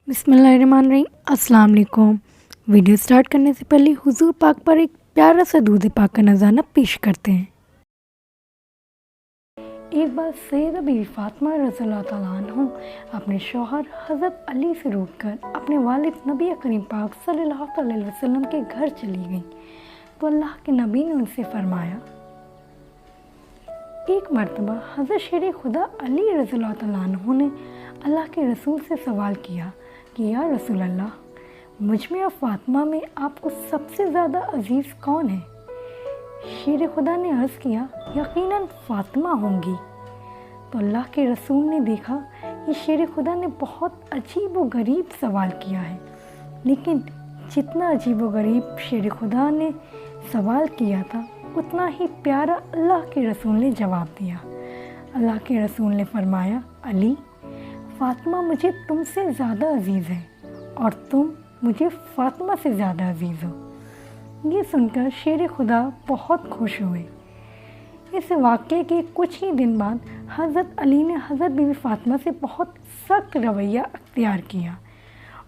بسم اللہ الرحمن الرحیم۔ السلام علیکم۔ ویڈیو سٹارٹ کرنے سے پہلے حضور پاک پر ایک پیارا سا درود پاک کا نذرانہ پیش کرتے ہیں۔ ایک بار سیدہ بی بی فاطمہ رضی اللہ تعالیٰ عنہ اپنے شوہر حضرت علی سے روٹ کر اپنے والد نبی کریم پاک صلی اللہ علیہ وسلم کے گھر چلی گئیں تو اللہ کے نبی نے ان سے فرمایا۔ ایک مرتبہ حضرت شیر خدا علی رضی اللہ تعالیٰ عنہ نے اللہ کے رسول سے سوال کیا کہ یا رسول اللہ، مجھ میں اور فاطمہ میں آپ کو سب سے زیادہ عزیز کون ہے؟ شیر خدا نے عرض کیا، یقیناً فاطمہ ہوں گی۔ تو اللہ کے رسول نے دیکھا کہ شیر خدا نے بہت عجیب و غریب سوال کیا ہے، لیکن جتنا عجیب و غریب شیر خدا نے سوال کیا تھا اتنا ہی پیارا اللہ کے رسول نے جواب دیا۔ اللہ کے رسول نے فرمایا، علی، فاطمہ مجھے تم سے زیادہ عزیز ہے اور تم مجھے فاطمہ سے زیادہ عزیز ہو۔ یہ سن کر شیر خدا بہت خوش ہوئے۔ اس واقعے کے کچھ ہی دن بعد حضرت علی نے حضرت بی بی فاطمہ سے بہت سخت رویہ اختیار کیا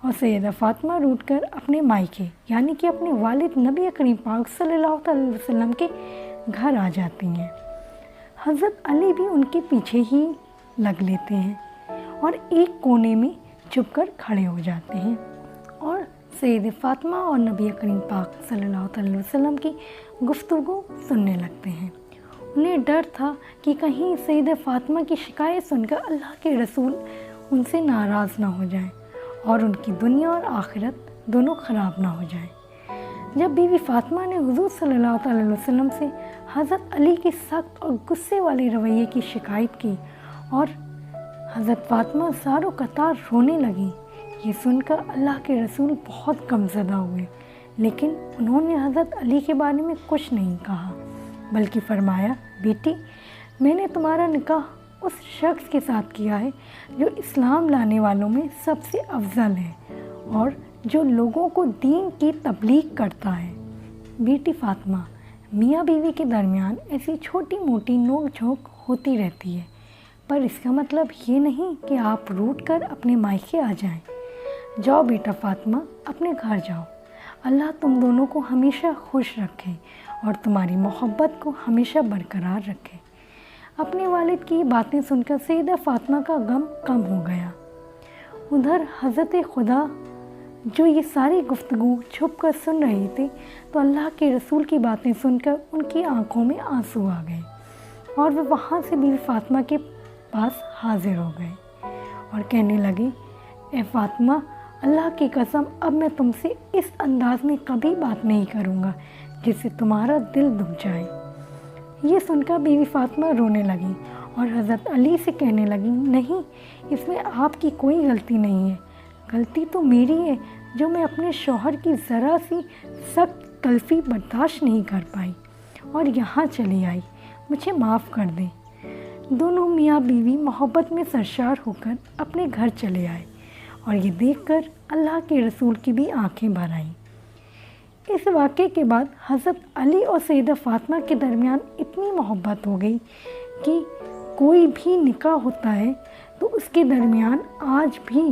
اور سیدہ فاطمہ روٹ کر اپنے مائکے یعنی کہ اپنے والد نبی کریم پاک صلی اللہ علیہ وسلم کے گھر آ جاتی ہیں۔ حضرت علی بھی ان کے پیچھے ہی لگ لیتے ہیں اور ایک کونے میں چھپ کر کھڑے ہو جاتے ہیں اور سید فاطمہ اور نبی کریم پاک صلی اللہ علیہ وسلم کی گفتگو سننے لگتے ہیں۔ انہیں ڈر تھا کہ کہیں سید فاطمہ کی شکایت سن کر اللہ کے رسول ان سے ناراض نہ ہو جائیں اور ان کی دنیا اور آخرت دونوں خراب نہ ہو جائیں۔ جب بی بی فاطمہ نے حضور صلی اللہ علیہ وسلم سے حضرت علی کی سخت اور غصے والے رویے کی شکایت کی اور حضرت فاطمہ زاروں قطار رونے لگیں، یہ سن کر اللہ کے رسول بہت غمزدہ ہوئے، لیکن انہوں نے حضرت علی کے بارے میں کچھ نہیں کہا بلکہ فرمایا، بیٹی، میں نے تمہارا نکاح اس شخص کے ساتھ کیا ہے جو اسلام لانے والوں میں سب سے افضل ہے اور جو لوگوں کو دین کی تبلیغ کرتا ہے۔ بیٹی فاطمہ، میاں بیوی کے درمیان ایسی چھوٹی موٹی نوک جھونک ہوتی رہتی ہے، پر اس کا مطلب یہ نہیں کہ آپ روٹ کر اپنے مائکے آ جائیں۔ جاؤ بیٹا فاطمہ، اپنے گھر جاؤ۔ اللہ تم دونوں کو ہمیشہ خوش رکھے اور تمہاری محبت کو ہمیشہ برقرار رکھے۔ اپنے والد کی باتیں سن کر سیدہ فاطمہ کا غم کم ہو گیا۔ ادھر حضرت خدا جو یہ ساری گفتگو چھپ کر سن رہے تھے تو اللہ کے رسول کی باتیں سن کر ان کی آنکھوں میں آنسو آ گئے اور وہ وہاں سے بی بی فاطمہ کے پاس حاضر ہو گئے اور کہنے لگے، اے فاطمہ، اللہ کی قسم اب میں تم سے اس انداز میں کبھی بات نہیں کروں گا جس سے تمہارا دل دکھ جائے۔ یہ سن کر بی بی فاطمہ رونے لگیں اور حضرت علی سے کہنے لگیں، نہیں، اس میں آپ کی کوئی غلطی نہیں ہے، غلطی تو میری ہے جو میں اپنے شوہر کی ذرا سی سخت تلفی برداشت نہیں کر پائی اور یہاں چلی آئی، مجھے معاف کر دیں۔ دونوں میاں بیوی محبت میں سرشار ہو کر اپنے گھر چلے آئے اور یہ دیکھ کر اللہ کے رسول کی بھی آنکھیں بھر آئیں۔ اس واقعے کے بعد حضرت علی اور سیدہ فاطمہ کے درمیان اتنی محبت ہو گئی کہ کوئی بھی نکاح ہوتا ہے تو اس کے درمیان آج بھی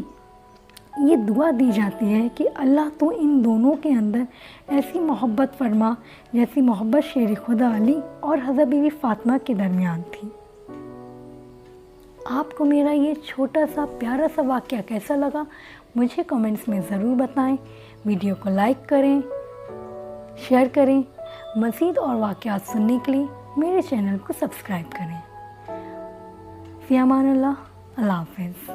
یہ دعا دی جاتی ہے کہ اللہ تو ان دونوں کے اندر ایسی محبت فرما جیسی محبت شیر خدا علی اور حضرت بی بی فاطمہ کے درمیان تھی۔ آپ کو میرا یہ چھوٹا سا پیارا سا واقعہ کیسا لگا مجھے کمنٹس میں ضرور بتائیں۔ ویڈیو کو لائک کریں، شیئر کریں۔ مزید اور واقعات سننے کے لیے میرے چینل کو سبسکرائب کریں۔ فی امان اللہ، اللہ حافظ۔